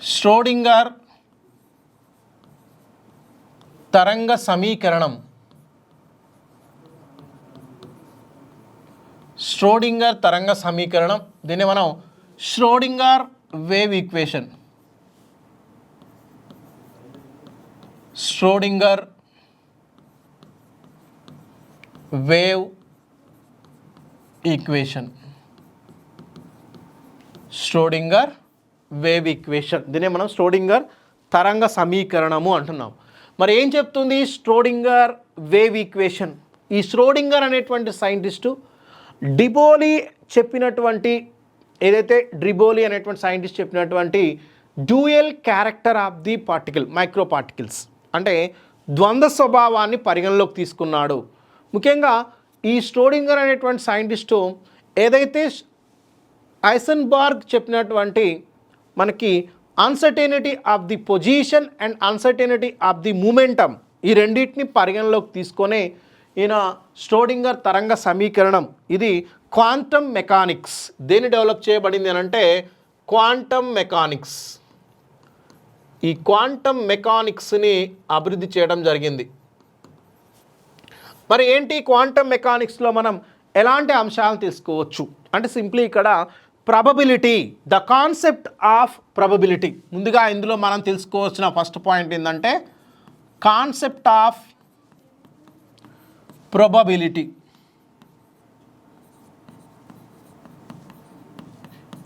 Schrodinger తరంగ సమీకరణం, Schrodinger తరంగ సమీకరణం, దీన్ని మనం Schrodinger wave equation, Schrodinger wave equation, Schrodinger wave equation, దీన్ని మనం ష్రోడింగర్ తరంగ సమీకరణము అంటున్నాం. మరి ఏం చెప్తుంది ష్రోడింగర్ వేవ్ ఈక్వేషన్? ఈ ష్రోడింగర్ అనేటువంటి సైంటిస్టు డిబోలి చెప్పినటువంటి, ఏదైతే డ్రిబోలి అనేటువంటి సైంటిస్ట్ చెప్పినటువంటి dual character of the particle, micro particles, అంటే ద్వంద్వ స్వభావాన్ని పరిగణలోకి తీసుకున్నాడు. ముఖ్యంగా ఈ ష్రోడింగర్ అనేటువంటి సైంటిస్టు ఏదైతే ఐసెన్బర్గ్ చెప్పినటువంటి మనకి uncertainty of the position and uncertainty of the momentum, ఈ రెండింటిని పరిగణలోకి తీసుకొని ఈయన ష్రోడింగర్ తరంగ సమీకరణం, ఇది క్వాంటమ్ మెకానిక్స్, దేన్ని డెవలప్ చేయబడింది అని అంటే క్వాంటమ్ మెకానిక్స్, ఈ క్వాంటమ్ మెకానిక్స్ని అభివృద్ధి చేయడం జరిగింది. మరి ఏంటి క్వాంటమ్ మెకానిక్స్లో మనం ఎలాంటి అంశాలు తీసుకోవచ్చు అంటే సింప్లీ ఇక్కడ probability, the concept of probability. ముందుగా ఇందులో మనం తెలుసుకోవాల్సిన ఫస్ట్ పాయింట్ ఏంటంటే కాన్సెప్ట్ ఆఫ్ ప్రాబబిలిటీ.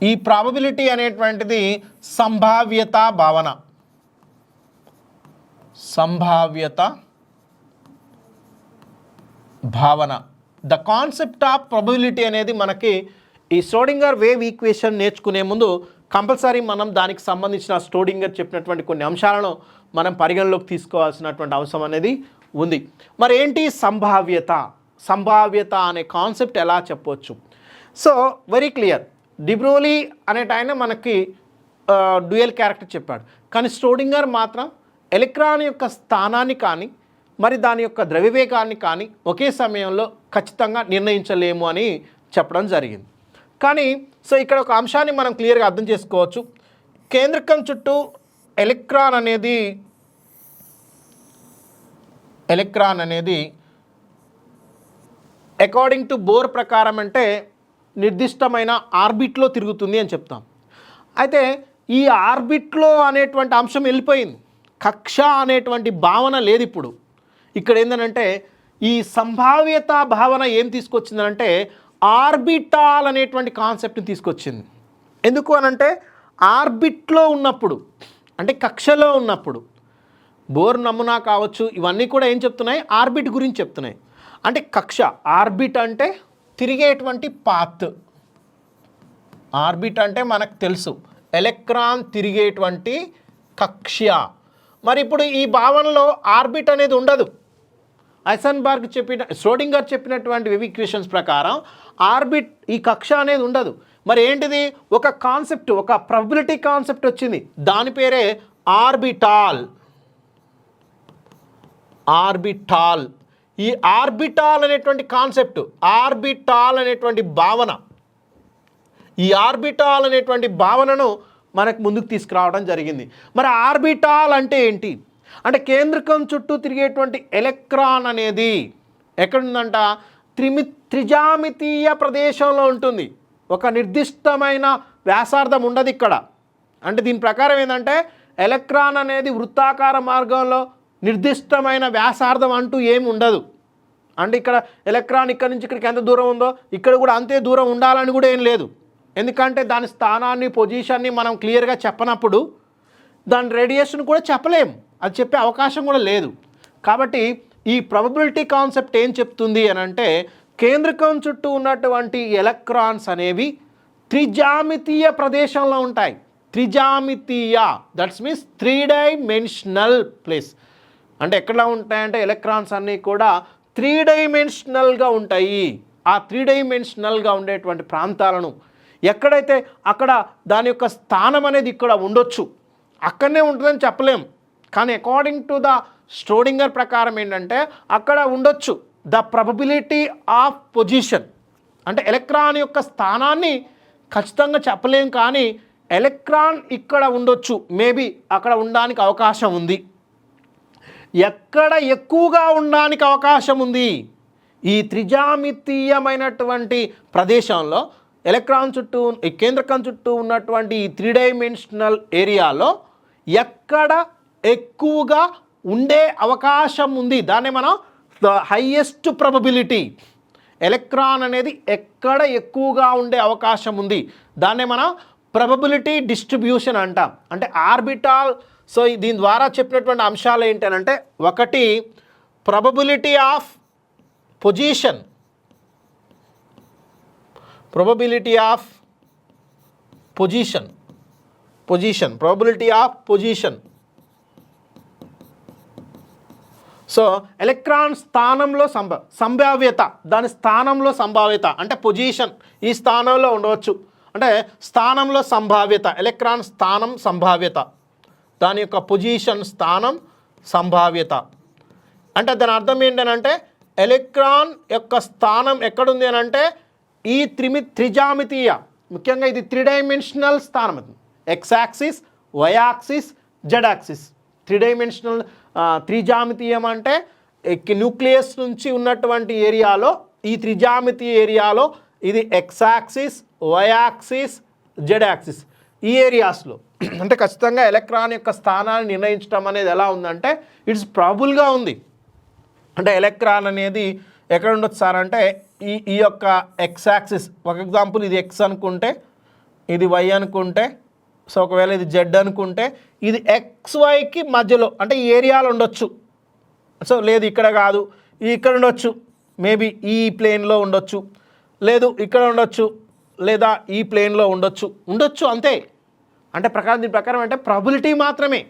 ఈ ప్రాబబిలిటీ అనేటువంటిది సంభావ్యత భావన, సంభావ్యత భావన. ద కాన్సెప్ట్ ఆఫ్ ప్రాబబిలిటీ అనేది మనకి ఈ ష్రోడింగర్ వేవ్ ఈక్వేషన్ నేర్చుకునే ముందు కంపల్సరీ మనం దానికి సంబంధించిన ష్రోడింగర్ చెప్పినటువంటి కొన్ని అంశాలను మనం పరిగణలోకి తీసుకోవాల్సినటువంటి అవసరం అనేది ఉంది. మరి ఏంటి సంభావ్యత? సంభావ్యత అనే కాన్సెప్ట్ ఎలా చెప్పవచ్చు? సో వెరీ క్లియర్, డిబ్రోలీ అనేటాయన మనకి డ్యూయల్ క్యారెక్టర్ చెప్పాడు, కానీ ష్రోడింగర్ మాత్రం ఎలక్ట్రాన్ యొక్క స్థానాన్ని కానీ మరి దాని యొక్క ద్రవ్యవేగాన్ని కానీ ఒకే సమయంలో ఖచ్చితంగా నిర్ణయించలేము అని చెప్పడం జరిగింది. కానీ సో ఇక్కడ ఒక అంశాన్ని మనం క్లియర్గా అర్థం చేసుకోవచ్చు. కేంద్రకం చుట్టూ ఎలక్ట్రాన్ అనేది అకార్డింగ్ టు బోర్ ప్రకారం అంటే నిర్దిష్టమైన ఆర్బిట్లో తిరుగుతుంది అని చెప్తాం. అయితే ఈ ఆర్బిట్లో అనేటువంటి అంశం వెళ్ళిపోయింది, కక్ష అనేటువంటి భావన లేదు. ఇప్పుడు ఇక్కడ ఏంటంటే ఈ సంభావ్యత భావన ఏం తీసుకొచ్చిందనంటే ఆర్బిటాల్ అనేటువంటి కాన్సెప్ట్ని తీసుకొచ్చింది. ఎందుకు అనంటే ఆర్బిట్లో ఉన్నప్పుడు, అంటే కక్షలో ఉన్నప్పుడు, బోర్ నమూనా కావచ్చు, ఇవన్నీ కూడా ఏం చెప్తున్నాయి? ఆర్బిట్ గురించి చెప్తున్నాయి. అంటే కక్ష, ఆర్బిట్ అంటే తిరిగేటువంటి పాత్, ఆర్బిట్ అంటే మనకు తెలుసు ఎలక్ట్రాన్ తిరిగేటువంటి కక్ష. మరి ఇప్పుడు ఈ భావనలో ఆర్బిట్ అనేది ఉండదు. ఐసెన్బర్గ్ ష్రోడింగర్ చెప్పినటువంటి వేవ్ ఈక్వేషన్స్ ప్రకారం ఆర్బిట్, ఈ కక్ష అనేది ఉండదు. మరి ఏంటిది? ఒక కాన్సెప్ట్, ఒక ప్రాబబిలిటీ కాన్సెప్ట్ వచ్చింది, దాని పేరే ఆర్బిటాల్. ఆర్బిటాల్, ఈ ఆర్బిటాల్ అనేటువంటి కాన్సెప్ట్, ఆర్బిటాల్ అనేటువంటి భావన, ఈ ఆర్బిటాల్ అనేటువంటి భావనను మనకు ముందుకు తీసుకురావడం జరిగింది. మరి ఆర్బిటాల్ అంటే ఏంటి అంటే కేంద్రకం చుట్టూ తిరిగేటువంటి ఎలక్ట్రాన్ అనేది ఎక్కడుందంట? త్రిజామితీయ ప్రదేశంలో ఉంటుంది. ఒక నిర్దిష్టమైన వ్యాసార్థం ఉండదు ఇక్కడ. అంటే దీని ప్రకారం ఏంటంటే ఎలక్ట్రాన్ అనేది వృత్తాకార మార్గంలో నిర్దిష్టమైన వ్యాసార్థం అంటూ ఏమి ఉండదు. అంటే ఇక్కడ ఎలక్ట్రాన్ ఇక్కడ నుంచి ఇక్కడికి ఎంత దూరం ఉందో ఇక్కడ కూడా అంతే దూరం ఉండాలని కూడా ఏం లేదు. ఎందుకంటే దాని స్థానాన్ని, పొజిషన్ని మనం క్లియర్గా చెప్పనప్పుడు దాని రేడియేషన్ కూడా చెప్పలేము, అది చెప్పే అవకాశం కూడా లేదు. కాబట్టి ఈ ప్రాబబిలిటీ కాన్సెప్ట్ ఏం చెప్తుంది అని అంటే కేంద్రకం చుట్టూ ఉన్నటువంటి ఎలక్ట్రాన్స్ అనేవి త్రిజామితీయ ప్రదేశంలో ఉంటాయి. త్రిజామితీయ, దట్స్ మీన్స్ 3 డైమెన్షనల్ ప్లేస్. అంటే ఎక్కడ ఉంటాయంటే ఎలక్ట్రాన్స్ అన్నీ కూడా 3 డైమెన్షనల్గా ఉంటాయి. ఆ 3 డైమెన్షనల్గా ఉండేటువంటి ప్రాంతాలను ఎక్కడైతే అక్కడ దాని యొక్క స్థానం అనేది ఇక్కడ ఉండొచ్చు, అక్కడనే ఉంటుందని చెప్పలేం. కానీ అకార్డింగ్ టు ద ష్రోడింగర్ ప్రకారం ఏంటంటే అక్కడ ఉండొచ్చు. ద ప్రాబబిలిటీ ఆఫ్ పొజిషన్ అంటే ఎలక్ట్రాన్ యొక్క స్థానాన్ని ఖచ్చితంగా చెప్పలేం, కానీ ఎలక్ట్రాన్ ఇక్కడ ఉండొచ్చు, మేబీ అక్కడ ఉండడానికి అవకాశం ఉంది. ఎక్కడ ఎక్కువగా ఉండడానికి అవకాశం ఉంది? ఈ త్రిజామితీయమైనటువంటి ప్రదేశంలో ఎలక్ట్రాన్ చుట్టూ, ఈ కేంద్రకం చుట్టూ ఉన్నటువంటి ఈ 3 డైమెన్షనల్ ఏరియాలో ఎక్కడ ఎక్కువగా ఉండే అవకాశం ఉంది? దాన్ని మనం ద హైయెస్ట్ ప్రాబబిలిటీ. ఎలక్ట్రాన్ అనేది ఎక్కడ ఎక్కువగా ఉండే అవకాశం ఉంది, దాన్నే మనం ప్రాబబిలిటీ డిస్ట్రిబ్యూషన్ అంటాం. అంటే ఆర్బిటాల్. సో దీని ద్వారా చెప్పినటువంటి అంశాలు ఏంటంటే, ఒకటి probability of position, probability of position, probability of position. So electron స్థానంలో సంభావ్యత, దాని స్థానంలో సంభావ్యత అంటే పొజిషన్, ఈ స్థానంలో ఉండవచ్చు. అంటే స్థానంలో సంభావ్యత, ఎలక్ట్రాన్ స్థానం సంభావ్యత, దాని యొక్క పొజిషన్ స్థానం సంభావ్యత. అంటే దాని అర్థం ఏంటంటే ఎలక్ట్రాన్ యొక్క స్థానం ఎక్కడుంది అని అంటే ఈ త్రిజామితీయ, ముఖ్యంగా ఇది 3 డైమెన్షనల్ స్థానం. X axis, why axis, Z axis. 3 dimensional త్రిజామితీయం అంటే న్యూక్లియస్ నుంచి ఉన్నటువంటి ఏరియాలో, ఈ త్రిజామితీయ ఏరియాలో ఇది X axis, why axis, Z axis, ఈ ఏరియాస్లో అంటే ఖచ్చితంగా ఎలక్ట్రాన్ యొక్క స్థానాన్ని నిర్ణయించడం అనేది ఎలా ఉందంటే ఇట్స్ ప్రాబుల్గా ఉంది. అంటే ఎలక్ట్రాన్ అనేది ఎక్కడ ఉండొచ్చు సార్ అంటే ఈ యొక్క ఎక్స్ యాక్సిస్, ఒక ఎగ్జాంపుల్ ఇది ఎక్స్ అనుకుంటే, ఇది వై అనుకుంటే, సో ఒకవేళ ఇది జెడ్ అనుకుంటే, ఇది ఎక్స్ వైకి మధ్యలో అంటే ఈ ఏరియాలో ఉండొచ్చు. సో లేదు ఇక్కడ కాదు, ఇది ఇక్కడ ఉండొచ్చు, మేబీ ఈ ప్లేన్లో ఉండొచ్చు, లేదు ఇక్కడ ఉండొచ్చు, లేదా ఈ ప్లేన్లో ఉండొచ్చు అంతే. అంటే దీని ప్రకారం అంటే ప్రాబబిలిటీ మాత్రమే.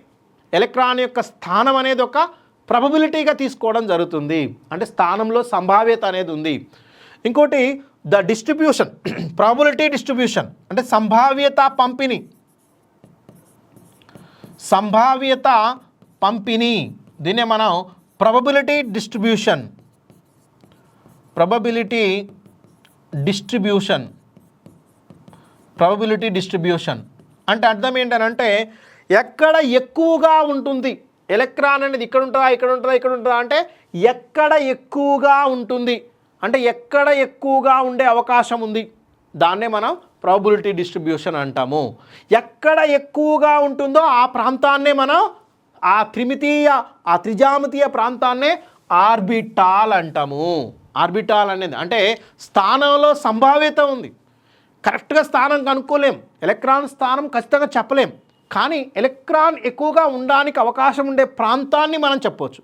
ఎలక్ట్రాన్ యొక్క స్థానం అనేది ఒక ప్రాబబిలిటీగా తీసుకోవడం జరుగుతుంది. అంటే స్థానంలో సంభావ్యత అనేది ఉంది. ఇంకోటి ద డిస్ట్రిబ్యూషన్, ప్రాబబిలిటీ డిస్ట్రిబ్యూషన్ అంటే సంభావ్యత పంపిణీ, దీన్నే మనం ప్రాబబిలిటీ డిస్ట్రిబ్యూషన్ అంటే అర్థం ఏంటంటే ఎక్కడ ఎక్కువగా ఉంటుంది ఎలక్ట్రాన్ అనేది, ఇక్కడ ఉంటుందా అంటే ఎక్కడ ఎక్కువగా ఉంటుంది అంటే ఎక్కడ ఎక్కువగా ఉండే అవకాశం ఉంది, దాన్నే మనం ప్రాబబిలిటీ డిస్ట్రిబ్యూషన్ అంటాము. ఎక్కడ ఎక్కువగా ఉంటుందో ఆ ప్రాంతాన్నే మనం ఆ త్రిజామితీయ ప్రాంతాన్నే ఆర్బిటాల్ అంటాము. ఆర్బిటాల్ అనేది అంటే స్థానంలో సంభావ్యత ఉంది. కరెక్ట్గా స్థానం కనుక్కోలేం, ఎలక్ట్రాన్ స్థానం ఖచ్చితంగా చెప్పలేం, కానీ ఎలక్ట్రాన్ ఎక్కువగా ఉండడానికి అవకాశం ఉండే ప్రాంతాన్ని మనం చెప్పవచ్చు.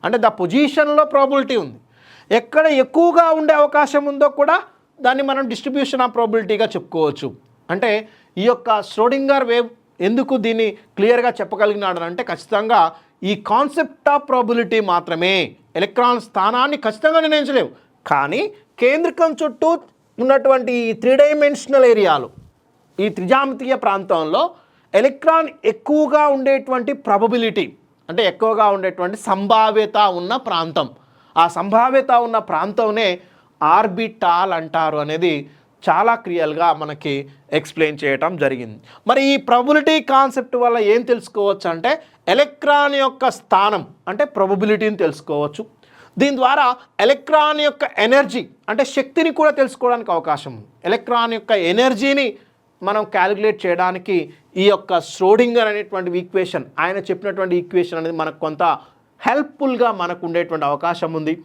అంటే ద పొజిషన్లో ప్రాబబిలిటీ ఉంది. ఎక్కడ ఎక్కువగా ఉండే అవకాశం ఉందో కూడా దాన్ని మనం డిస్ట్రిబ్యూషన్ ఆఫ్ ప్రాబబిలిటీగా చెప్పుకోవచ్చు. అంటే ఈ యొక్క ష్రోడింగర్ వేవ్ ఎందుకు దీన్ని క్లియర్గా చెప్పగలిగినాడు అంటే ఖచ్చితంగా ఈ కాన్సెప్ట్ ఆఫ్ ప్రాబబిలిటీ మాత్రమే. ఎలక్ట్రాన్ స్థానాన్ని ఖచ్చితంగా నిర్ణయించలేవు, కానీ కేంద్రకం చుట్టూ ఉన్నటువంటి ఈ 3 డైమెన్షనల్ ఏరియాలో, ఈ త్రిజామితీయ ప్రాంతంలో ఎలక్ట్రాన్ ఎక్కువగా ఉండేటువంటి ప్రాబబిలిటీ అంటే ఎక్కువగా ఉండేటువంటి సంభావ్యత ఉన్న ప్రాంతం, ఆ సంభావ్యత ఉన్న ప్రాంతంనే ఆర్బిటాల్ అంటారు అనేది చాలా క్లియర్గా మనకి ఎక్స్ప్లెయిన్ చేయటం జరిగింది. మరి ఈ ప్రాబబిలిటీ కాన్సెప్ట్ వల్ల ఏం తెలుసుకోవచ్చు అంటే ఎలక్ట్రాన్ యొక్క స్థానం అంటే ప్రాబబిలిటీని తెలుసుకోవచ్చు. దీని ద్వారా ఎలక్ట్రాన్ యొక్క ఎనర్జీ అంటే శక్తిని కూడా తెలుసుకోవడానికి అవకాశం ఉంది. ఎలక్ట్రాన్ యొక్క ఎనర్జీని మనం క్యాలిక్యులేట్ చేయడానికి ఈ యొక్క ష్రోడింగర్ అనేటువంటి ఈక్వేషన్, ఆయన చెప్పినటువంటి ఈక్వేషన్ అనేది మనకు కొంత హెల్ప్ఫుల్గా మనకు ఉండేటువంటి అవకాశం ఉంది.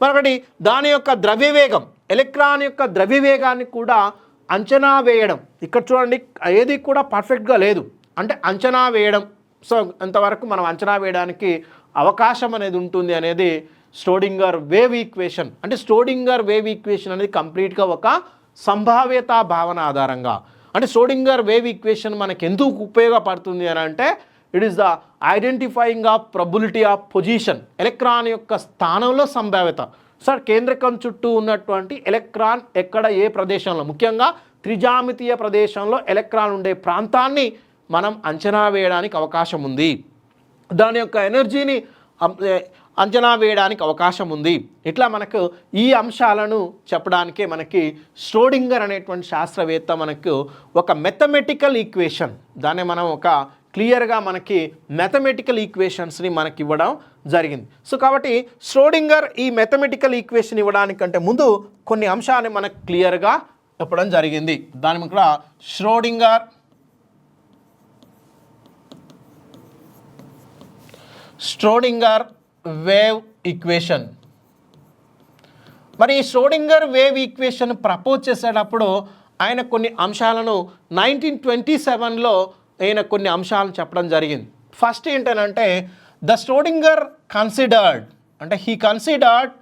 మరొకటి దాని యొక్క ద్రవ్యవేగం, ఎలక్ట్రాన్ యొక్క ద్రవ్యవేగాన్ని కూడా అంచనా వేయడం. ఇక్కడ చూడండి ఏది కూడా పర్ఫెక్ట్గా లేదు, అంటే అంచనా వేయడం. సో అంతవరకు మనం అంచనా వేయడానికి అవకాశం అనేది ఉంటుంది అనేది ష్రోడింగర్ వేవ్ ఈక్వేషన్. అంటే ష్రోడింగర్ వేవ్ ఈక్వేషన్ అనేది కంప్లీట్గా ఒక సంభావ్యత భావన ఆధారంగా. అంటే ష్రోడింగర్ వేవ్ ఈక్వేషన్ మనకు ఎందుకు ఉపయోగపడుతుంది అని అంటే it is the identifying of probability of position, electron యొక్క స్థానంలో సంభావ్యత. సార్ కేంద్రకం చుట్టూ ఉన్నటువంటి ఎలక్ట్రాన్ ఎక్కడ ఏ ప్రదేశంలో, ముఖ్యంగా త్రిజామితీయ ప్రదేశంలో ఎలక్ట్రాన్ ఉండే ప్రాంతాన్ని మనం అంచనా వేయడానికి అవకాశం ఉంది. దాని యొక్క ఎనర్జీని అంచనా వేయడానికి అవకాశం ఉంది. ఇట్లా మనకు ఈ అంశాలను చెప్పడానికే మనకి ష్రోడింగర్ అనేటువంటి శాస్త్రవేత్త మనకు ఒక మెథమెటికల్ ఈక్వేషన్, దాన్ని మనం ఒక క్లియర్గా మనకి మెథమెటికల్ ఈక్వేషన్స్ని మనకి ఇవ్వడం జరిగింది. సో కాబట్టి ష్రోడింగర్ ఈ మెథమెటికల్ ఈక్వేషన్ ఇవ్వడానికంటే ముందు కొన్ని అంశాన్ని మనకు క్లియర్గా చెప్పడం జరిగింది. దాని కూడా ష్రోడింగర్ వేవ్ ఈక్వేషన్. మరి ఈ ష్రోడింగర్ వేవ్ ఈక్వేషన్ ప్రపోజ్ చేసేటప్పుడు ఆయన కొన్ని అంశాలను 1927లో ఆయన కొన్ని అంశాలను చెప్పడం జరిగింది. ఫస్ట్ ఏంటంటే ద ష్రోడింగర్ కన్సిడర్డ్, అంటే he considered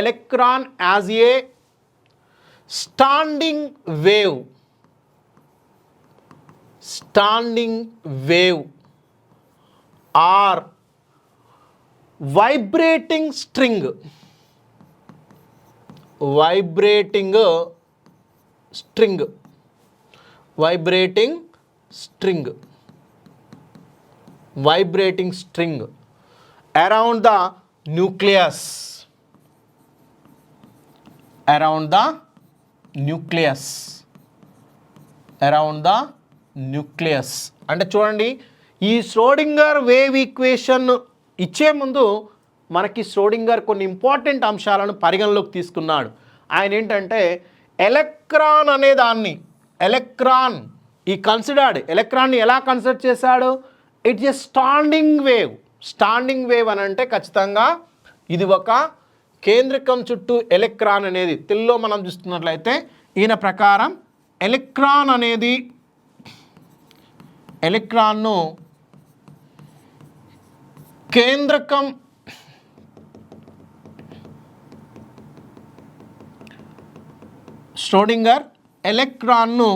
electron as a standing wave or vibrating string. Around the nucleus. అంటే చూడండి, ఈ ష్రోడింగర్ వేవ్ ఈక్వేషన్ ఇచ్చే ముందు మనకి ష్రోడింగర్ కొన్ని ఇంపార్టెంట్ అంశాలను పరిగణలోకి తీసుకున్నాడు. ఆయన ఏంటంటే ఎలక్ట్రాన్ అనే దాన్ని, ఎలక్ట్రాన్ని ఎలా కన్సిడర్ చేశాడు? ఇట్స్ ఎ స్టాండింగ్ వేవ్ అని అంటే ఖచ్చితంగా ఇది ఒక కేంద్రకం చుట్టూ ఎలక్ట్రాన్ అనేది, తెలుగులో మనం చూస్తున్నట్లయితే ఈయన ప్రకారం ఎలక్ట్రాన్ను కేంద్రకం ష్రోడింగర్ ఎలక్ట్రాన్ను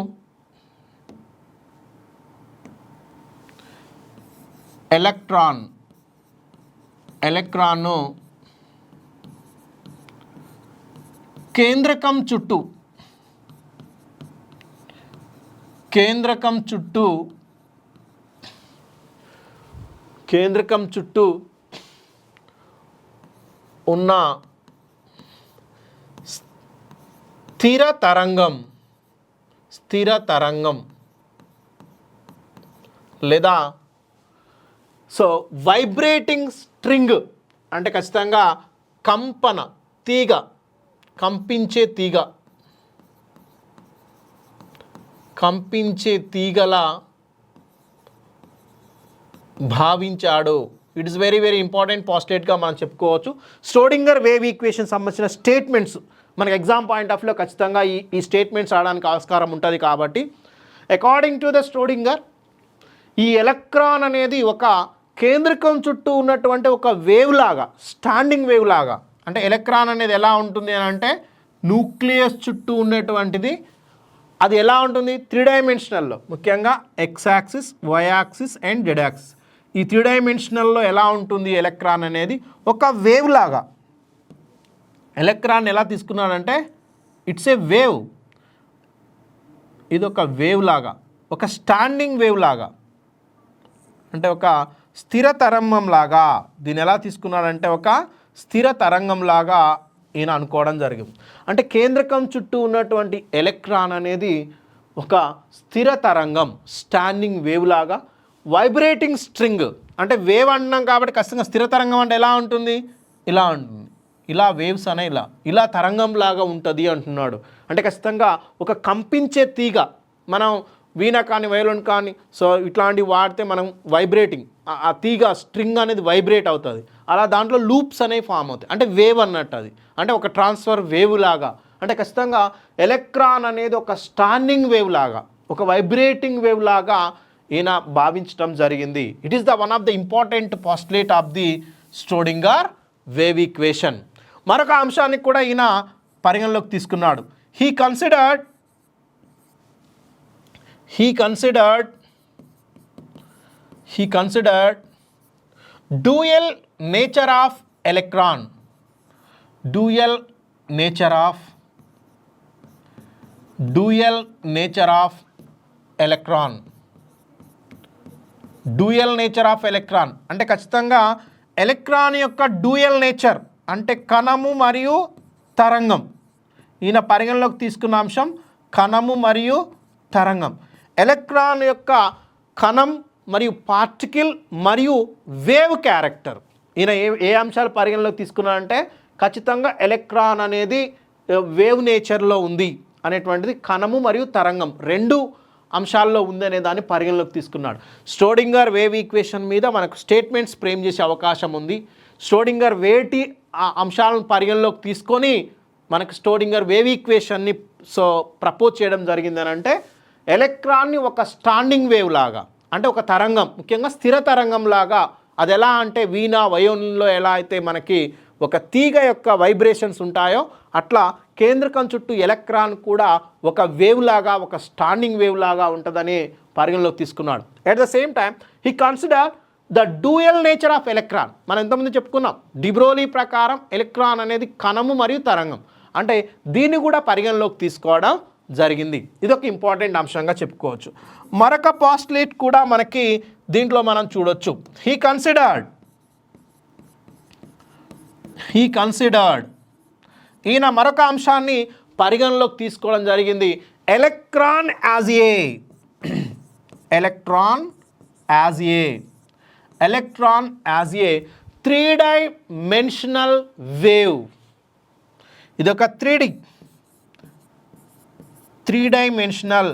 కేంద్రకం చుట్టూ ఉన్న స్థిర తరంగం లేదా సో వైబ్రేటింగ్ స్ట్రింగ్, అంటే ఖచ్చితంగా కంపించే తీగలా భావించాడు. It is very very important పాస్టేట్గా మనం చెప్పుకోవచ్చు. ష్రోడింగర్ వేవ్ ఈక్వేషన్ సంబంధించిన స్టేట్మెంట్స్ మనకి ఎగ్జామ్ పాయింట్ ఆఫ్ వ్యూలో ఖచ్చితంగా ఈ స్టేట్మెంట్స్ రావడానికి ఆస్కారం ఉంటుంది. కాబట్టి అకార్డింగ్ టు ద ష్రోడింగర్, ఈ ఎలక్ట్రాన్ అనేది ఒక కేంద్రకం చుట్టూ ఉన్నటువంటి ఒక వేవ్ లాగా, స్టాండింగ్ వేవ్ లాగా. అంటే ఎలక్ట్రాన్ అనేది ఎలా ఉంటుంది అని అంటే న్యూక్లియస్ చుట్టూ ఉన్నటువంటిది. అది ఎలా ఉంటుంది? 3 డైమెన్షనల్లో, ముఖ్యంగా x axis, why axis and z axis. ఈ 3 డైమెన్షనల్లో ఎలా ఉంటుంది ఎలక్ట్రాన్ అనేది? ఒక వేవ్ లాగా. ఎలక్ట్రాన్ ఎలా తీసుకున్నాడంటే ఇట్స్ ఏ వేవ్, ఇది ఒక వేవ్ లాగా, ఒక స్టాండింగ్ వేవ్ లాగా, అంటే ఒక స్థిర తరంగం లాగా. దీన్ని ఎలా తీసుకున్నాడంటే ఒక స్థిర తరంగం లాగా ఈయన అనుకోవడం జరిగింది. అంటే కేంద్రకం చుట్టూ ఉన్నటువంటి ఎలక్ట్రాన్ అనేది ఒక స్థిర తరంగం, స్టాండింగ్ వేవ్ లాగా. వైబ్రేటింగ్ స్ట్రింగ్, అంటే వేవ్ అంటున్నాం కాబట్టి ఖచ్చితంగా స్థిర తరంగం అంటే ఎలా ఉంటుంది? ఇలా ఉంటుంది. ఇలా వేవ్స్ అనే ఇలా తరంగం లాగా ఉంటుంది అంటున్నాడు. అంటే ఖచ్చితంగా ఒక కంపించే తీగ, మనం వీణ కానీ వయోలిన్ కానీ సో ఇట్లాంటివి వాడితే మనం వైబ్రేటింగ్, ఆ తీగ స్ట్రింగ్ అనేది వైబ్రేట్ అవుతుంది. అలా దాంట్లో లూప్స్ అనేవి ఫామ్ అవుతాయి. అంటే వేవ్ అన్నట్టు అది, అంటే ఒక ట్రాన్స్ఫర్ వేవ్ లాగా. అంటే ఖచ్చితంగా ఎలక్ట్రాన్ అనేది ఒక స్టాండింగ్ వేవ్ లాగా, ఒక వైబ్రేటింగ్ వేవ్ లాగా ఈయన భావించడం జరిగింది. It is the one of the important postulate of the Schrodinger wave equation. మరొక అంశాన్ని కూడా ఈయన పరిగణలోకి తీసుకున్నాడు. He considered dual nature of electron. Dual nature of electron. Dual nature of electron అంటే ఖచ్చితంగా ఎలక్ట్రాన్ యొక్క డ్యూయల్ నేచర్ అంటే కణము మరియు తరంగం. ఈయన పరిగణలోకి తీసుకున్న అంశం కణము మరియు తరంగం. ఎలక్ట్రాన్ యొక్క కణం మరియు పార్టికల్ మరియు వేవ్ క్యారెక్టర్. ఈయన ఏ అంశాలు పరిగణలోకి తీసుకున్నారంటే ఖచ్చితంగా ఎలక్ట్రాన్ అనేది వేవ్ నేచర్లో ఉంది అనేటువంటిది కణము మరియు తరంగం రెండు అంశాల్లో ఉంది అనే దాన్ని పరిగణలోకి తీసుకున్నాడు. ష్రోడింగర్ వేవ్ ఈక్వేషన్ మీద మనకు స్టేట్మెంట్స్ ఫ్రేమ్ చేసే అవకాశం ఉంది. ష్రోడింగర్ వేటి అంశాలను పరిగణలోకి తీసుకొని మనకు ష్రోడింగర్ వేవ్ ఈక్వేషన్ని ప్రపోజ్ చేయడం జరిగిందని అంటే ఎలక్ట్రాన్ని ఒక స్టాండింగ్ వేవ్ లాగా అంటే ఒక తరంగం, ముఖ్యంగా స్థిర తరంగం లాగా, అది ఎలా అంటే వీణా వయోలిన్లో ఎలా అయితే మనకి ఒక తీగ యొక్క వైబ్రేషన్స్ ఉంటాయో అట్లా కేంద్రకం చుట్టూ ఎలక్ట్రాన్ కూడా ఒక వేవ్ లాగా, ఒక స్టాండింగ్ వేవ్ లాగా ఉంటుందని పరిగణలోకి తీసుకున్నాడు. At the same time he consider the dual nature of electron. మనం ఎంతమంది చెప్పుకున్నాం డిబ్రోలీ ప్రకారం ఎలక్ట్రాన్ అనేది కణము మరియు తరంగం, అంటే దీన్ని కూడా పరిగణలోకి తీసుకోవడం జరిగింది. ఇదొక ఇంపార్టెంట్ అంశంగా చెప్పుకోవచ్చు. మరొక పాస్టులేట్ కూడా మనకి దీంట్లో మనం చూడొచ్చు. హీ కన్సిడర్డ్ ఈయన మరొక అంశాన్ని పరిగణలోకి తీసుకోవడం జరిగింది. ఎలక్ట్రాన్ యాజ్ ఏ 3-dimensional వేవ్. ఇదొక 3-dimensional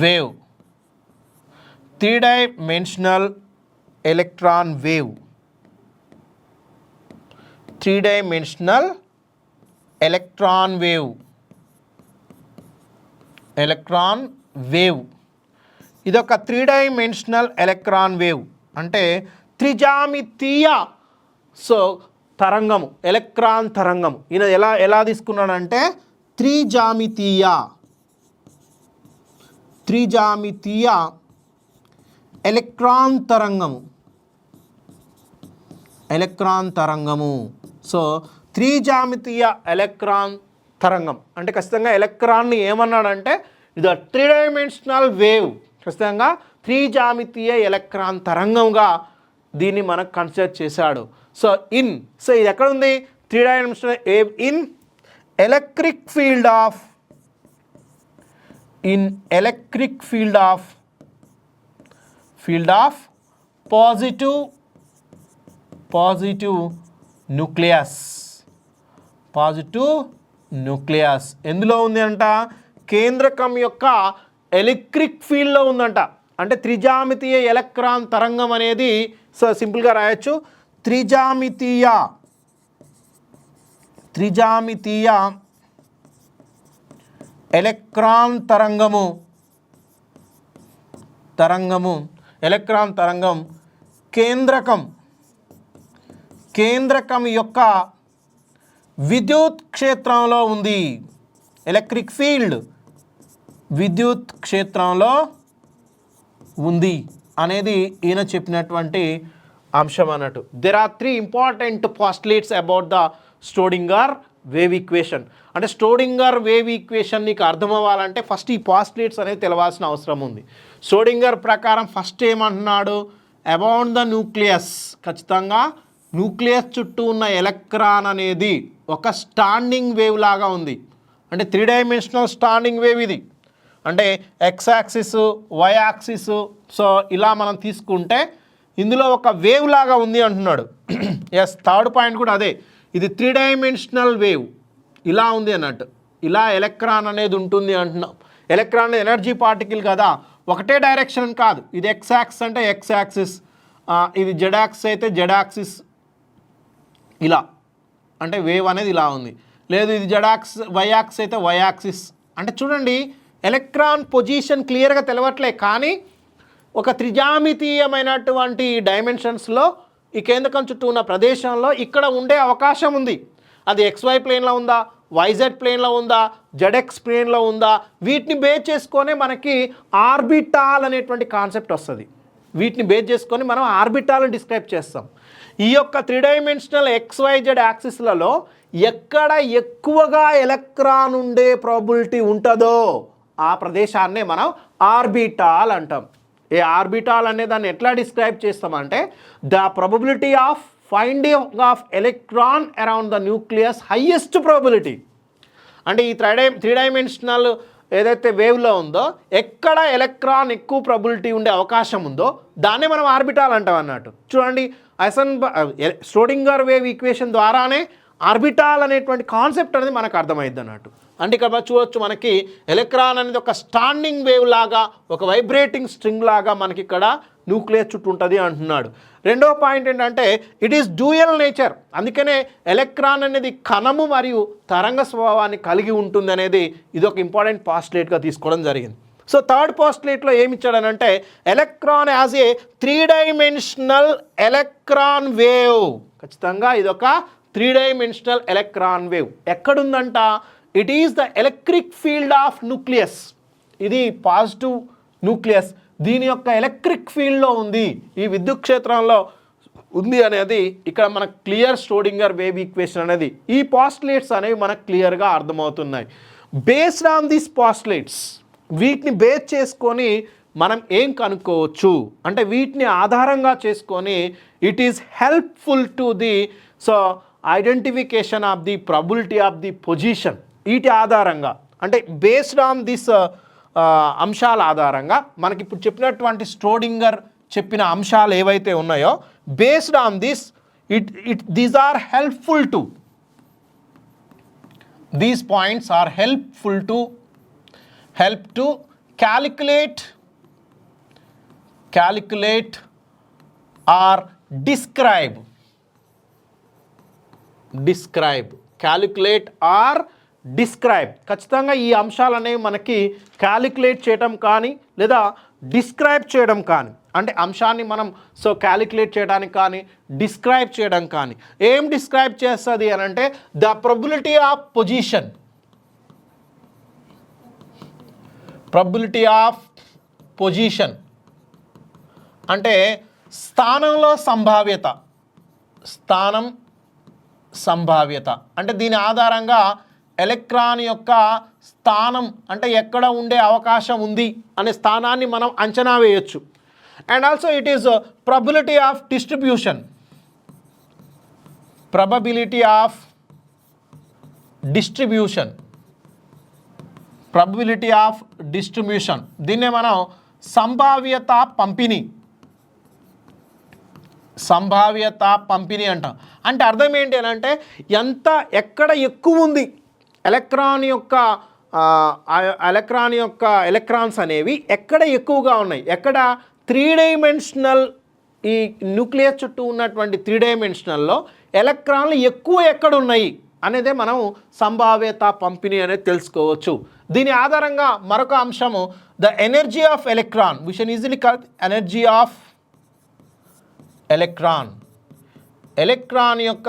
wave, 3-dimensional electron wave, 3-dimensional electron wave. ఇదొక 3-dimensional ఎలక్ట్రాన్ వేవ్ అంటే త్రిజామితీయ తరంగము, ఎలక్ట్రాన్ తరంగము. ఈయన ఎలా తీసుకున్నాడంటే త్రిజామితీయ ఎలక్ట్రాన్ తరంగము. సో త్రిజామితీయ ఎలక్ట్రాన్ తరంగం అంటే ఖచ్చితంగా ఎలక్ట్రాన్ని ఏమన్నాడంటే ఇది 3-dimensional వేవ్, ఖచ్చితంగా త్రిజామితీయ ఎలక్ట్రాన్ తరంగంగా దీన్ని మనకు కన్సిడర్ చేశాడు. సో ఇది ఎక్కడ ఉంది 3-dimensional wave in electric field of positive nucleus. ఎందులో ఉంది అంట కేంద్రకం యొక్క ఎలక్ట్రిక్ ఫీల్డ్లో ఉందంట. అంటే త్రిజామితీయ ఎలక్ట్రాన్ తరంగం అనేది సింపుల్గా రాయొచ్చు త్రిజామితీయ ఎలక్ట్రాన్ తరంగం కేంద్రకం యొక్క విద్యుత్ క్షేత్రంలో ఉంది. ఎలక్ట్రిక్ ఫీల్డ్ విద్యుత్ క్షేత్రంలో ఉంది అనేది ఈయన చెప్పినటువంటి అంశం అన్నట్టు. There are 3 important postulates about the Schrödinger wave equation. అంటే ష్రోడింగర్ వేవ్ ఈక్వేషన్ నీకు అర్థం అవ్వాలంటే ఫస్ట్ ఈ పాస్టులేట్స్ అనేది తెలవాల్సిన అవసరం ఉంది. ష్రోడింగర్ ప్రకారం ఫస్ట్ ఏమంటున్నాడు అబౌట్ ద న్యూక్లియస్. ఖచ్చితంగా న్యూక్లియస్ చుట్టూ ఉన్న ఎలక్ట్రాన్ అనేది ఒక స్టాండింగ్ వేవ్ లాగా ఉంది. అంటే 3-dimensional స్టాండింగ్ వేవ్ ఇది. అంటే x axis, why axis, so ఇలా మనం తీసుకుంటే ఇందులో ఒక వేవ్ లాగా ఉంది అంటున్నాడు. ఎస్, థర్డ్ పాయింట్ కూడా అదే. ఇది 3-dimensional వేవ్ ఇలా ఉంది అన్నట్టు. ఇలా ఎలక్ట్రాన్ అనేది ఉంటుంది అంటున్నాం. ఎలక్ట్రాన్ ఎనర్జీ పార్టికల్ కదా, ఒకటే డైరెక్షన్ కాదు. ఇది ఎక్స్ యాక్సిస్ అంటే ఎక్స్ యాక్సిస్, ఇది జెడ్ యాక్సిస్ అయితే జెడ్ యాక్సిస్, ఇలా అంటే వేవ్ అనేది ఇలా ఉంది. లేదు ఇది జెడ్ యాక్సిస్, వై యాక్సిస్ అయితే వై యాక్సిస్. అంటే చూడండి ఎలక్ట్రాన్ పొజిషన్ క్లియర్గా తెలవట్లే, కానీ ఒక త్రిజామితీయమైనటువంటి డైమెన్షన్స్లో ఈ కేంద్రకం చుట్టూ ఉన్న ప్రదేశంలో ఇక్కడ ఉండే అవకాశం ఉంది. అది XY ప్లేన్లో ఉందా, YZ ప్లేన్లో ఉందా, ZX ప్లేన్లో ఉందా, వీటిని బేస్ చేసుకొనే మనకి ఆర్బిటాల్ అనేటువంటి కాన్సెప్ట్ వస్తుంది. వీటిని బేస్ చేసుకొని మనం ఆర్బిటాల్ని డిస్క్రైబ్ చేస్తాం. ఈ యొక్క 3 డైమెన్షనల్ XYZ యాక్సిస్లలో ఎక్కడ ఎక్కువగా ఎలక్ట్రాన్ ఉండే ప్రాబిలిటీ ఉంటుందో ఆ ప్రదేశాన్నే మనం ఆర్బిటాల్ అంటాం. ఏ ఆర్బిటాల్ అనే దాన్ని ఎట్లా డిస్క్రైబ్ చేస్తామంటే the probability of finding of electron around the nucleus highest probability. అంటే ఈ 3 డైమెన్షనల్ ఏదైతే వేవ్లో ఉందో ఎక్కడ ఎలక్ట్రాన్ ఎక్కువ ప్రాబిలిటీ ఉండే అవకాశం ఉందో దాన్నే మనం ఆర్బిటాల్ అంటాం అన్నట్టు. చూడండి, ష్రోడింగర్ వేవ్ ఈక్వేషన్ ద్వారానే ఆర్బిటాల్ అనేటువంటి కాన్సెప్ట్ అనేది మనకు అర్థమైంది అన్నట్టు. అంటే ఇక్కడ చూడవచ్చు, మనకి ఎలక్ట్రాన్ అనేది ఒక స్టాండింగ్ వేవ్ లాగా, ఒక వైబ్రేటింగ్ స్ట్రింగ్ లాగా మనకి ఇక్కడ న్యూక్లియస్ చుట్టూ ఉంటుంది అంటున్నాడు. రెండో పాయింట్ ఏంటంటే ఇట్ ఈస్ డ్యూయల్ నేచర్. అందుకనే ఎలక్ట్రాన్ అనేది కణము మరియు తరంగ స్వభావాన్ని కలిగి ఉంటుంది అనేది ఇది ఒక ఇంపార్టెంట్ పాస్టులేట్గా తీసుకోవడం జరిగింది. సో థర్డ్ పాస్టులేట్లో ఏమి ఇచ్చాడనంటే electron as a 3 dimensional electron wave. ఖచ్చితంగా ఇదొక 3 డైమెన్షనల్ ఎలక్ట్రాన్ వేవ్. ఎక్కడుందంట? It is the electric field of nucleus. ఇది పాజిటివ్ న్యూక్లియస్, దీని యొక్క ఎలక్ట్రిక్ ఫీల్డ్లో ఉంది, ఈ విద్యుత్ క్షేత్రంలో ఉంది అనేది ఇక్కడ మనకు క్లియర్ ష్రోడింగర్ వేవ్ ఈక్వేషన్ అనేది. ఈ పాస్టులేట్స్ అనేవి మనకు క్లియర్గా అర్థమవుతున్నాయి. బేస్డ్ ఆన్ దీస్ పాస్టులేట్స్, వీటిని బేస్ చేసుకొని మనం ఏం కనుక్కోవచ్చు అంటే వీటిని ఆధారంగా చేసుకొని it is helpful to the identification of the probability of the position. వీటి ఆధారంగా అంటే బేస్డ్ ఆన్ దిస్ అంశాల ఆధారంగా మనకి ఇప్పుడు చెప్పినటువంటి ష్రోడింగర్ చెప్పిన అంశాలు ఏవైతే ఉన్నాయో based on this these are helpful to, these points are helpful to help to calculate or describe ఖచ్చితంగా ఈ అంశాలు అనేవి మనకి క్యాలిక్యులేట్ చేయడం కానీ లేదా డిస్క్రైబ్ చేయడం కానీ, అంటే అంశాన్ని మనం క్యాలిక్యులేట్ చేయడానికి కానీ డిస్క్రైబ్ చేయడం కానీ. ఏం డిస్క్రైబ్ చేస్తుంది అని అంటే the probability of position, probability of position అంటే స్థానంలో సంభావ్యత, స్థానం సంభావ్యత అంటే దీని ఆధారంగా ఎలక్ట్రాన్ యొక్క స్థానం అంటే ఎక్కడ ఉండే అవకాశం ఉంది అనే స్థానాన్ని మనం అంచనా వేయొచ్చు. And also it is probability of distribution, probability of distribution, probability of distribution దీన్నే మనం సంభావ్యత పంపిణీ, సంభావ్యత పంపిణీ అంటాం. అంటే అర్థం ఏంటి అని అంటే ఎక్కడ ఎక్కువ ఉంది ఎలక్ట్రాన్ యొక్క ఎలక్ట్రాన్స్ అనేవి ఎక్కడ ఎక్కువగా ఉన్నాయి, ఎక్కడ 3 డైమెన్షనల్ ఈ న్యూక్లియస్ చుట్టూ ఉన్నటువంటి 3 డైమెన్షనల్లో ఎలక్ట్రాన్లు ఎక్కువ ఎక్కడ ఉన్నాయి అనేదే మనం సంభావ్యత పంపిణీ అనేది తెలుసుకోవచ్చు. దీని ఆధారంగా మరొక అంశము the energy of electron, we can easily call energy of electron. Electron యొక్క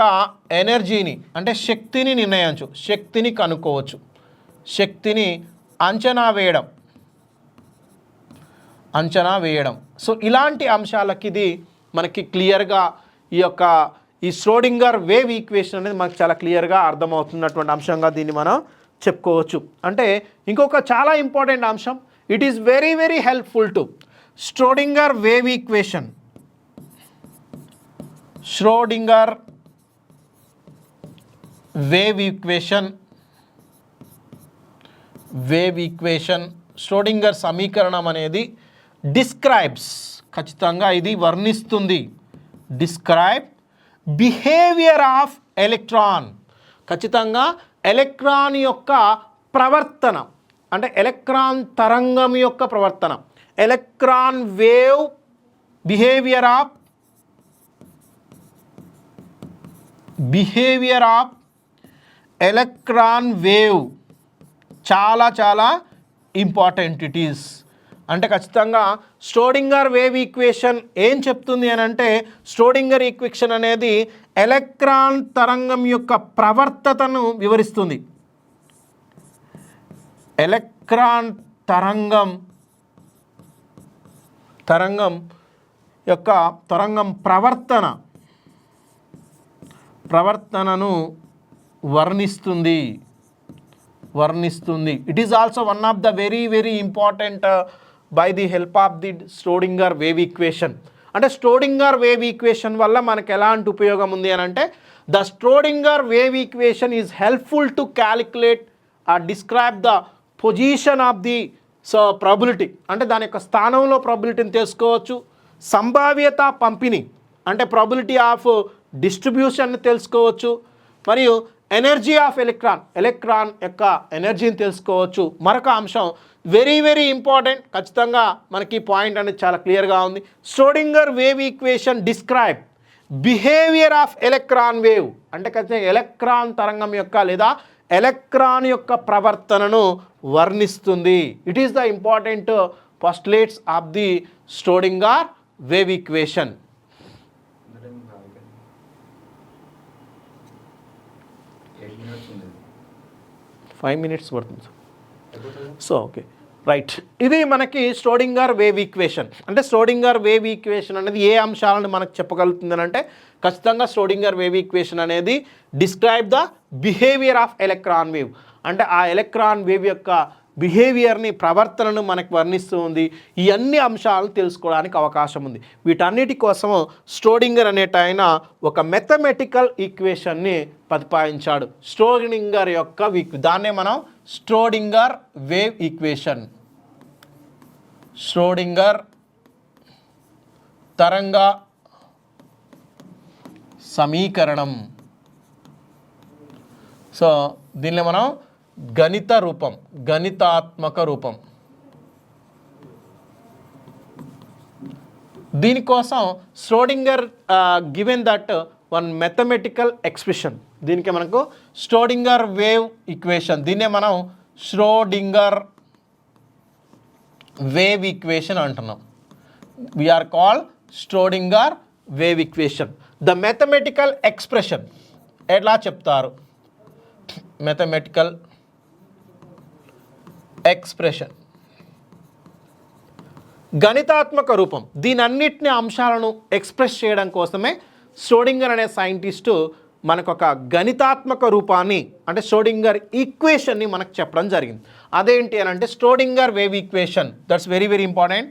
ఎనర్జీని అంటే శక్తిని నిర్ణయించు, శక్తిని కనుక్కోవచ్చు, శక్తిని అంచనా వేయడం. సో ఇలాంటి అంశాలకి ఇది మనకి క్లియర్గా ఈ ష్రోడింగర్ వేవ్ ఈక్వేషన్ అనేది మనకు చాలా క్లియర్గా అర్థమవుతున్నటువంటి అంశంగా దీన్ని మనం చెప్పుకోవచ్చు. అంటే ఇంకొక చాలా ఇంపార్టెంట్ అంశం, it is very very helpful to Schrodinger wave equation. Schrodinger wave equation Schrodinger సమీకరణం అనేది డిస్క్రైబ్స్, ఖచ్చితంగా ఇది వర్ణిస్తుంది, డిస్క్రైబ్ బిహేవియర్ ఆఫ్ ఎలక్ట్రాన్. ఖచ్చితంగా ఎలక్ట్రాన్ యొక్క ప్రవర్తన అంటే ఎలక్ట్రాన్ తరంగం యొక్క ప్రవర్తన, electron wave behaviour of electron wave చాలా చాలా ఇంపార్టెంట్ ఇట్ ఈస్. అంటే ఖచ్చితంగా ష్రోడింగర్ వేవ్ ఈక్వేషన్ ఏం చెప్తుంది అని అంటే ష్రోడింగర్ ఈక్వేషన్ అనేది ఎలక్ట్రాన్ తరంగం యొక్క ప్రవర్తనను వివరిస్తుంది. ఎలక్ట్రాన్ తరంగం యొక్క తరంగం ప్రవర్తనను వర్ణిస్తుంది. It is also one of the very important by the help of the Schrödinger wave equation. అంటే స్ట్రోడింగర్ వేవ్ ఈక్వేషన్ వల్ల మనకు ఎలాంటి ఉపయోగం ఉంది అని అంటే, the Schrödinger wave equation is helpful to calculate describe the position of the probability. అంటే దాని యొక్క స్థానంలో ప్రాబిలిటీని తెలుసుకోవచ్చు. సంభావ్యత పంపిణీ అంటే ప్రాబిలిటీ ఆఫ్ డిస్ట్రిబ్యూషన్ని తెలుసుకోవచ్చు. మరియు ఎనర్జీ ఆఫ్ ఎలక్ట్రాన్ యొక్క ఎనర్జీని తెలుసుకోవచ్చు. మరొక అంశం వెరీ ఇంపార్టెంట్, ఖచ్చితంగా మనకి పాయింట్ అనేది చాలా క్లియర్గా ఉంది. Schrödinger wave equation describe behaviour of electron wave. అంటే ఖచ్చితంగా ఎలక్ట్రాన్ తరంగం యొక్క లేదా ఎలక్ట్రాన్ యొక్క ప్రవర్తనను వర్ణిస్తుంది. It is the important postulates of the Schrödinger wave equation. 5 minutes పడుతుంది. సో ఓకే రైట్, ఇది మనకి స్ట్రోడింగర్ వేవ్ ఈక్వేషన్. అంటే స్ట్రోడింగర్ వేవ్ ఈక్వేషన్ అనేది ఏ అంశాలను మనకు చెప్పగలుగుతుంది అంటే, ఖచ్చితంగా స్ట్రోడింగర్ వేవ్ ఈక్వేషన్ అనేది describe the behaviour of electron wave. అంటే ఆ ఎలక్ట్రాన్ వేవ్ యొక్క బిహేవియర్ని, ప్రవర్తనను మనకు వర్ణిస్తూ ఉంది. ఈ అన్ని అంశాలను తెలుసుకోవడానికి అవకాశం ఉంది. వీటన్నిటి కోసము స్ట్రోడింగర్ అనేట ఆయన ఒక మెథమెటికల్ ఈక్వేషన్ని ప్రతిపాదించాడు. స్ట్రోడింగర్ యొక్క దాన్నే మనం స్ట్రోడింగర్ వేవ్ ఈక్వేషన్, స్ట్రోడింగర్ తరంగ సమీకరణం. సో దీనిలో మనం గణితాత్మక రూపం. దీనికోసం Schrödinger given that one mathematical expression. దీనికి మనకు స్ట్రోడింగర్ వేవ్ ఈక్వేషన్, దీన్నే మనం స్ట్రోడింగర్ వేవ్ ఈక్వేషన్ అంటున్నాం. We are called Schrödinger wave equation. The mathematical expression ఎట్లా చెప్తారు? మెథమెటికల్ ఎక్స్ప్రెషన్, గణితాత్మక రూపం. దీనన్నిటిని అంశాలను ఎక్స్ప్రెస్ చేయడం కోసమే స్ట్రోడింగర్ అనే సైంటిస్టు మనకు ఒక గణితాత్మక రూపాన్ని, అంటే స్ట్రోడింగర్ ఈక్వేషన్ని మనకు చెప్పడం జరిగింది. అదేంటి అని అంటే Schrödinger wave equation. That's very important.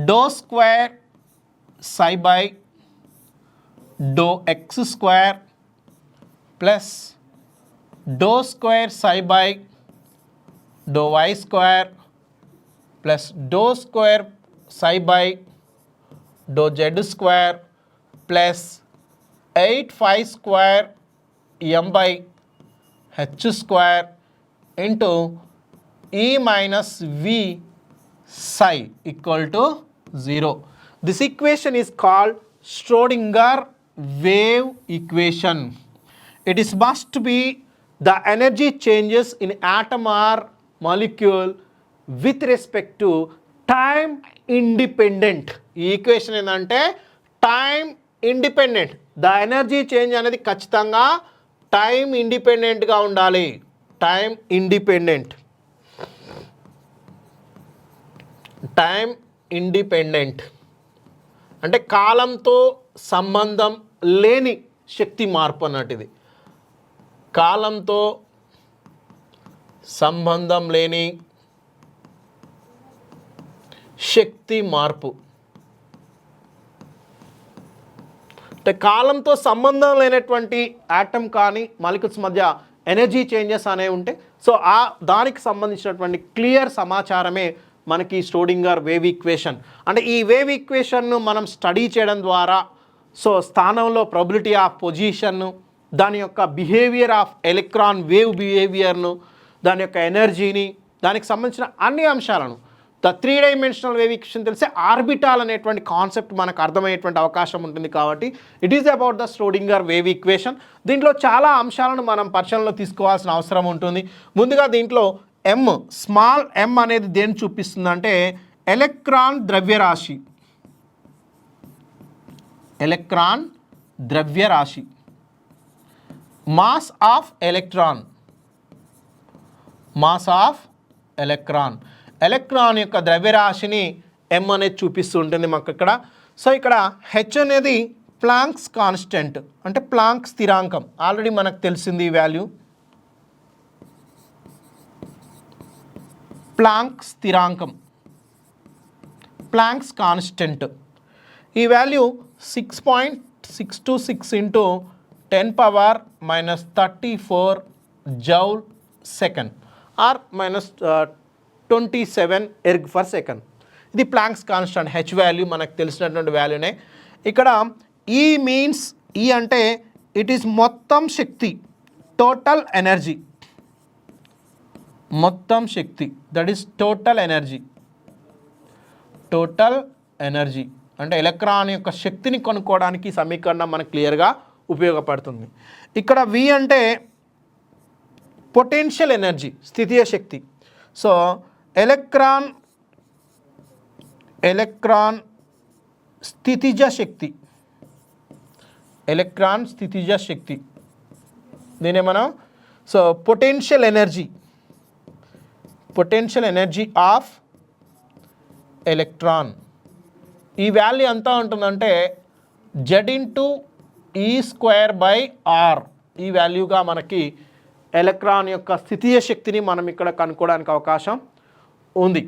Doe square psi by doe X square plus doe square psi by doe Y square plus doe square psi by doe Z square plus 8 square M by H square into E minus V psi equal to 0. This equation is called Schrödinger wave equation. It is must be the energy changes in atom or molecule with respect to time independent. ఈ equation ఏంటంటే time independent. The energy change అనేది ఖచ్చితంగా time ఇండిపెండెంట్గా ఉండాలి. Time independent, time independent అంటే కాలంతో సంబంధం లేని శక్తి మార్పు అన్నట్టు. ఇది కాలంతో సంబంధం లేని శక్తి మార్పు. అంటే కాలంతో సంబంధం లేనటువంటి ఆటమ్ కానీ మాలిక్యూల్స్ మధ్య ఎనర్జీ చేంజెస్ అనేవి ఉంటే, సో దానికి సంబంధించినటువంటి క్లియర్ సమాచారమే మనకి స్ట్రోడింగర్ వేవ్ ఈక్వేషన్. అంటే ఈ వేవ్ ఈక్వేషన్ను మనం స్టడీ చేయడం ద్వారా సో స్థానంలో ప్రాబబిలిటీ ఆఫ్ పొజిషన్ను, దాని యొక్క బిహేవియర్ ఆఫ్ ఎలక్ట్రాన్ వేవ్ బిహేవియర్ను, దాని యొక్క ఎనర్జీని, దానికి సంబంధించిన అన్ని అంశాలను, ద 3 డైమెన్షనల్ వేవ్ ఈక్వేషన్ తెలిసే ఆర్బిటాల్ అనేటువంటి కాన్సెప్ట్ మనకు అర్థమయ్యేటువంటి అవకాశం ఉంటుంది. కాబట్టి it is about the Schrödinger wave equation. దీంట్లో చాలా అంశాలను మనం పరిశీలనలో తీసుకోవాల్సిన అవసరం ఉంటుంది. ముందుగా దీంట్లో ఎం, స్మాల్ ఎం అనేది దేన్ని చూపిస్తుందంటే ఎలక్ట్రాన్ ద్రవ్యరాశి. ఎలక్ట్రాన్ ద్రవ్యరాశి, mass of electron, mass of electron, electron యొక్క ద్రవ్యరాశిని ఎం అనేది చూపిస్తూ ఉంటుంది మాకు ఇక్కడ. సో ఇక్కడ హెచ్ అనేది ప్లాంక్స్ కాన్స్టెంట్, అంటే ప్లాంక్ స్థిరాంకం. ఆల్రెడీ మనకు తెలిసింది ఈ వాల్యూ. ప్లాంక్ స్థిరాంకం, ప్లాంక్స్ కాన్స్టెంట్. ఈ value 6.626 into 10⁻⁻34 joule second are -27 erg for second. ఇది ప్లాంక్స్ కాన్స్టెంట్ హెచ్ వాల్యూ, మనకు తెలిసినటువంటి వాల్యూనే. ఇక్కడ ఈ మీన్స్, ఈ అంటే ఇట్ ఈస్ మొత్తం శక్తి, టోటల్ ఎనర్జీ, మొత్తం శక్తి, that is total energy. Total energy అంటే ఎలక్ట్రాన్ యొక్క శక్తిని కనుక్కోవడానికి సమీకరణం మనకు క్లియర్గా ఉపయోగపడుతుంది. ఇక్కడ వి అంటే పొటెన్షియల్ ఎనర్జీ, స్థితిజ శక్తి. సో ఎలక్ట్రాన్ స్థితిజ శక్తి, ఎలక్ట్రాన్ స్థితిజ శక్తి, దీనే మనం so potential energy of electron. ఈ వాల్యూ ఎంత ఉంటుందంటే Z/E²/R ఈ వాల్యూగా మనకి ఎలక్ట్రాన్ యొక్క స్థితిజ శక్తిని మనం ఇక్కడ కనుక్కోవడానికి అవకాశం ఉంది.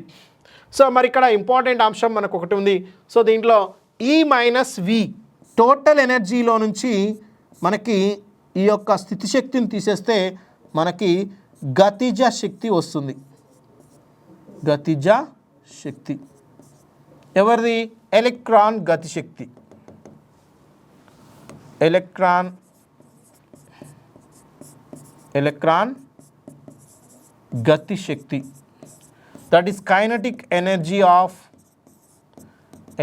సో మరి ఇక్కడ ఇంపార్టెంట్ అంశం మనకు ఒకటి ఉంది. సో దీంట్లో E-V టోటల్ ఎనర్జీలో నుంచి మనకి ఈ యొక్క స్థితి శక్తిని తీసేస్తే మనకి గతిజ శక్తి వస్తుంది. గతిజ శక్తి ఎవరిది? ఎలక్ట్రాన్ గతిశక్తి. ఎలక్ట్రాన్ గతిశక్తి, that is kinetic energy of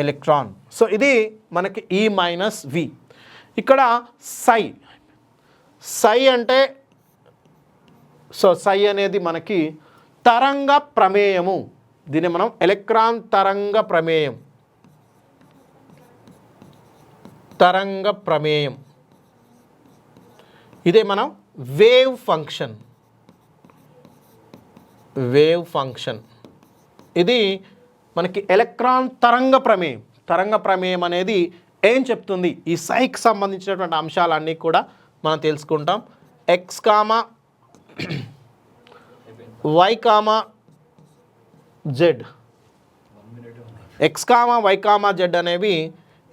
electron. So ఇది మనకి E-V. ఇక్కడ సై అంటే సో సై అనేది మనకి తరంగ ప్రమేయము. దీన్ని మనం ఎలక్ట్రాన్ తరంగ ప్రమేయం, ఇదే మనం వేవ్ ఫంక్షన్. ఇది మనకి ఎలక్ట్రాన్ తరంగ ప్రమేయం అనేది ఏం చెప్తుంది? ఈ సైకి సంబంధించినటువంటి అంశాలన్నీ కూడా మనం తెలుసుకుంటాం. X, Y, Z. X, Y, Z అనేవి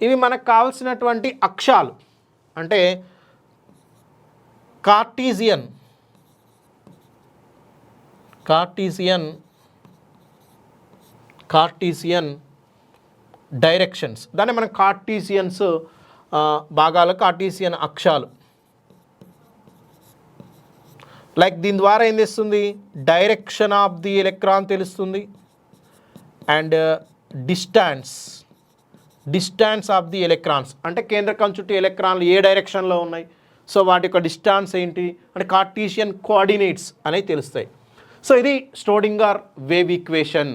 ఇవి మనకు కావాల్సినటువంటి అక్షాలు. అంటే కార్టీసియన్ డైరెక్షన్స్, దాన్ని మనం కార్టీసియన్స్ భాగాలు, కార్టీసియన్ అక్షాలు. లైక్ దీని ద్వారా ఏం తెస్తుంది? డైరెక్షన్ ఆఫ్ ది ఎలక్ట్రాన్ తెలుస్తుంది, and distance of the electrons, అంటే కేంద్రకం చుట్టూ ఎలక్ట్రాన్లు ఏ డైరెక్షన్లో ఉన్నాయి, సో వాటి యొక్క డిస్టాన్స్ ఏంటి అంటే కార్టీసియన్ కోఆర్డినేట్స్ అనేవి తెలుస్తాయి. సో ఇది ష్రోడింగర్ వేవ్ ఈక్వేషన్.